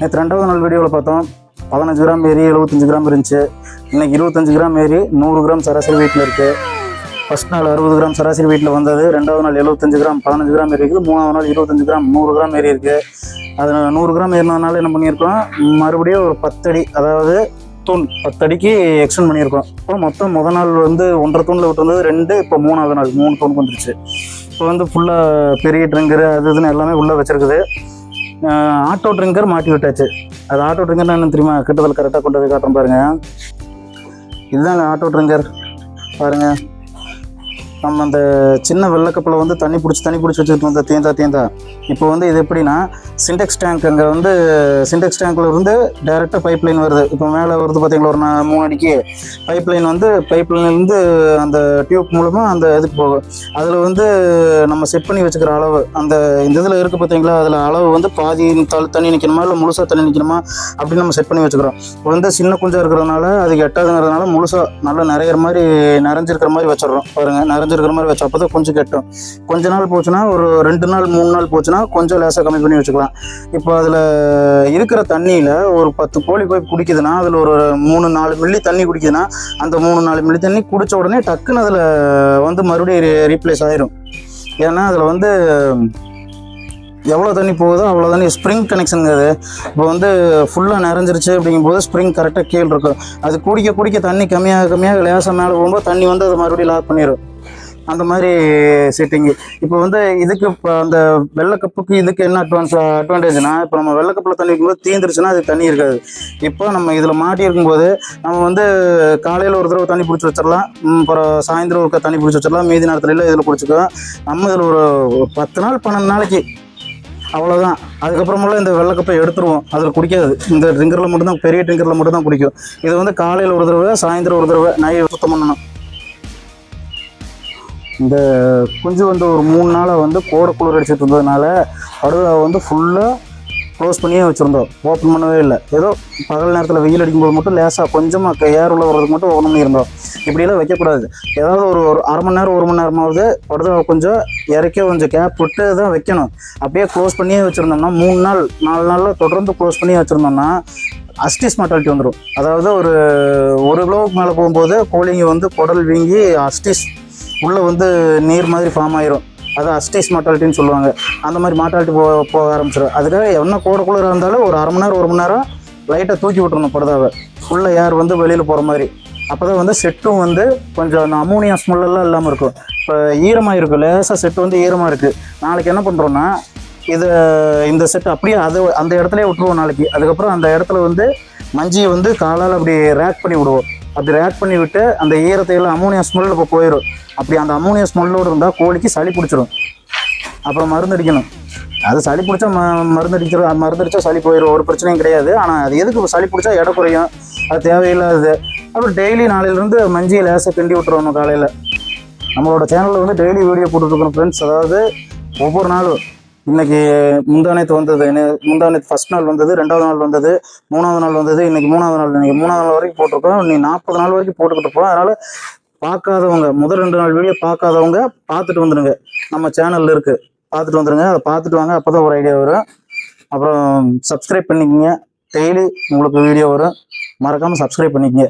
நேற்று ரெண்டாவது நாள் வீடியோவில் பார்த்தோம் 15 கிராம் ஏறி 75 கிராம் இருந்துச்சு. இன்றைக்கி 25 கிராம் ஏறி 100 கிராம் சராசரி வீட்டில் இருக்குது. ஃபஸ்ட் நாள் 60 கிராம் சராசரி வீட்டில் வந்தது. ரெண்டாவது நாள் 75 கிராம் 15 கிராம் ஏறி இருக்குது. மூணாவது நாள் 25 கிராம் 100 கிராம் ஏறி இருக்குது. அது 100 கிராம் ஏறினதுனால என்ன பண்ணியிருக்கோம், மறுபடியும் ஒரு 10 அடி, அதாவது தூண் 10 அடிக்கு எக்ஸ்டெண்ட் பண்ணியிருக்கோம். இப்போ மொத்தம் முதல் நாள் வந்து 1.5 தூணில் விட்டு வந்தது 2, இப்போ 3வது நாள் 3 தூணுக்கு வந்துருச்சு. இப்போ வந்து ஃபுல்லாக பெரிய ட்ரிங்கரு அது இதுன்னு எல்லாமே உள்ளே வச்சுருக்குது. ஆட்டோ ட்ரிங்கர் மாட்டி விட்டாச்சு. அது ஆட்டோ ட்ரிங்கர்னா என்ன தெரியுமா, கிட்டத்தில் கரெக்டாக கொண்டு போய் காட்டுறோம் பாருங்கள். இதுதாங்க ஆட்டோ ட்ரிங்கர் பாருங்கள். நம்ம அந்த சின்ன வெள்ளைக்கப்பில் வந்து தண்ணி பிடிச்சி வச்சுக்கிட்டு வந்த தேந்தா இப்போ வந்து இது எப்படின்னா, சின்டெக்ஸ் டேங்க், அங்கே வந்து சின்டெக்ஸ் டேங்கில் இருந்து டைரெக்டாக பைப் லைன் வருது. இப்போ மேலே வருது பார்த்தீங்களா, ஒரு 3 அடிக்கு பைப் லைன் வந்து பைப் லைன்லேருந்து அந்த டியூப் மூலமாக அந்த இதுக்கு போகும். அதில் வந்து நம்ம செட் பண்ணி வச்சுக்கிற அளவு அந்த இந்த இதில் இருக்குது பார்த்தீங்களா, அதில் அளவு வந்து பாதி தண்ணி நிற்கணுமா இல்லை முழுசாக தண்ணி நிற்கணுமா அப்படின்னு நம்ம செட் பண்ணி வச்சுக்கிறோம். இப்போ வந்து சின்ன குஞ்சாக இருக்கிறதுனால அதுக்கு எட்டாதுங்கிறதுனால முழுசாக நல்லா நிறைஞ்சிருக்கிற மாதிரி வச்சிடறோம் பாருங்கள். இருக்கிற மாதிரி வச்சு அப்போ தான் கொஞ்சம் கெட்டும். கொஞ்ச நாள் போச்சுன்னா, ஒரு 2 நாள் 3 நாள் போச்சுன்னா கொஞ்சம் லேசாக கம்மி பண்ணி வச்சுக்கலாம். இப்போ அதில் இருக்கிற தண்ணியில் ஒரு 10 கோழி போய் குடிக்குதுன்னா, அதில் ஒரு 3-4 மில்லி தண்ணி குடிக்குதுன்னா, அந்த 3-4 மில்லி தண்ணி குடித்த உடனே டக்குன்னு அதில் வந்து மறுபடியும் ரீப்ளேஸ் ஆயிரும். ஏன்னா அதில் வந்து எவ்வளோ தண்ணி போகுதோ அவ்வளோ தண்ணி ஸ்ப்ரிங் கனெக்ஷனுங்க. அது இப்போ வந்து ஃபுல்லாக நிறைஞ்சிருச்சு அப்படிங்கும்போது ஸ்ப்ரிங் கரெக்டாக கீழே இருக்கும். அது குடிக்க தண்ணி கம்மியாக லேசாக மேலே போகும்போது தண்ணி வந்து அதை மறுபடியும் லாக் பண்ணிடும். அந்த மாதிரி செட்டிங்கு. இப்போ வந்து இதுக்கு இப்போ அந்த வெள்ளைக்கப்புக்கு இதுக்கு என்ன அட்வான்டேஜ்னா, இப்போ நம்ம வெள்ளைக்கப்பில் தண்ணி வைக்கும்போது தீந்துருச்சுன்னா அது தண்ணி இருக்காது. இப்போ நம்ம இதில் மாட்டி இருக்கும்போது நம்ம வந்து காலையில் ஒரு தடவை தண்ணி பிடிச்சி வச்சிடலாம், அப்புறம் சாயந்தரம் ஒரு தண்ணி பிடிச்சி வச்சிடலாம், மீதி நேரத்துல இல்லை இதில் பிடிச்சிக்கலாம். நம்ம இதில் ஒரு 10 நாள் 12 நாளைக்கு அவ்வளோதான். அதுக்கப்புறமெல்லாம் இந்த வெள்ளைக்கப்பை எடுத்துருவோம், அதில் குடிக்காது. இந்த ட்ரிங்கரில் மட்டும்தான், பெரிய ட்ரிங்கரில் மட்டும்தான் குடிக்கும். இது வந்து காலையில் ஒரு தடவை, சாயந்தரம் ஒரு தடவை நைட் சுத்தம் பண்ணணும். இந்த குஞ்சு வந்து ஒரு 3 நாளாக வந்து கோடை குளிர் அடிச்சுட்டு இருந்ததுனால படுதா வந்து ஃபுல்லாக க்ளோஸ் பண்ணியே வச்சுருந்தோம், ஓப்பன் பண்ணவே இல்லை. ஏதோ பகல் நேரத்தில் வெயில் அடிக்கும்போது மட்டும் லேசாக கொஞ்சமாக ஏர் உள்ள வர்றதுக்கு மட்டும் ஓப்பன் பண்ணியிருந்தோம். இப்படியெல்லாம் வைக்கக்கூடாது. ஏதாவது ஒரு 1/2 மணி நேரம் 1 மணி நேரமாவது படுதா கொஞ்சம் இறக்கி கொஞ்சம் கேப் விட்டு தான் வைக்கணும். அப்படியே க்ளோஸ் பண்ணியே வச்சுருந்தோம்னா 3 நாள் 4 நாளில் தொடர்ந்து க்ளோஸ் பண்ணியே வச்சுருந்தோம்னா அஸ்டிஸ் மார்ட்டாலிட்டி வந்துடும். அதாவது ஒரு 1 கிலோவுக்கு மேலே போகும்போது கோழிங்க வந்து குடல் வீங்கி அஸ்டிஸ் உள்ளே வந்து நீர் மாதிரி ஃபார்ம் ஆயிரும். அது அஸ்டிஸ் மார்ட்டாலிட்டின்னு சொல்லுவாங்க. அந்த மாதிரி மார்ட்டாலிட்டி போக ஆரம்பிச்சிடும். அதுக்காக என்ன கோடை குளிராக இருந்தாலும் ஒரு 1/2 மணி நேரம் 1 மணி நேரம் லைட்டாக தூக்கி விட்டுருணும் படுதாவை, உள்ளே ஏர் வந்து வெளியில் போகிற மாதிரி. அப்போ தான் வந்து செட்டும் வந்து கொஞ்சம் அந்த அமோனியா ஸ்மெல்லாம் இல்லாமல் இருக்கும். இப்போ ஈரமாக இருக்கும், லேசாக செட்டு வந்து ஈரமாக இருக்குது. நாளைக்கு என்ன பண்ணுறோன்னா, இந்த செட்டு அப்படியே அந்த இடத்துல விட்டுருவோம் நாளைக்கு. அதுக்கப்புறம் அந்த இடத்துல வந்து மஞ்சியை வந்து காலால் அப்படி ரேக் பண்ணி விடுவோம். அப்படி ரேக் பண்ணி விட்டு அந்த ஈரத்தையெல்லாம் அமோனியா ஸ்மெல் இப்போ போயிடும். அப்படி அந்த அமோனியா ஸ்மெல்லோடு இருந்தால் கோழிக்கு சளி பிடிச்சிடும். அப்புறம் மருந்து அடிக்கணும். அது சளி பிடிச்சா மருந்து அடித்தா சளி போயிடும், ஒரு பிரச்சனையும் கிடையாது. ஆனால் அது எதுக்கு சளி பிடிச்சா எடை குறையும், அது தேவையில்லாதது. அப்புறம் டெய்லி நாளையிலேருந்து மஞ்சியை லேசாக கிண்டி விட்டுருவோம் காலையில். நம்மளோட சேனலில் வந்து டெய்லி வீடியோ போட்டுருக்கோம் ஃப்ரெண்ட்ஸ். அதாவது ஒவ்வொரு நாளும், இன்றைக்கி முந்தானத்து வந்தது, முந்தானத்து ஃபஸ்ட் நாள் வந்தது, 2வது நாள் வந்தது, 3வது நாள் வந்தது, இன்றைக்கி 3வது நாள். இன்றைக்கி 3வது நாள் வரைக்கும் போட்டிருக்கோம். இன்னைக்கு 40 நாள் வரைக்கும் போட்டுக்கிட்டு இருப்போம். அதனால் பார்க்காதவங்க, முதல் 2 நாள் வீடியோ பார்க்காதவங்க பார்த்துட்டு வந்துடுங்க. நம்ம சேனலில் இருக்குது, பார்த்துட்டு வந்துடுங்க. அதை பார்த்துட்டு வாங்க, அப்போ தான் ஒரு ஐடியா வரும். அப்புறம் சப்ஸ்கிரைப் பண்ணிக்கோங்க. டெய்லி உங்களுக்கு வீடியோ வரும், மறக்காமல் சப்ஸ்கிரைப் பண்ணிக்கோங்க.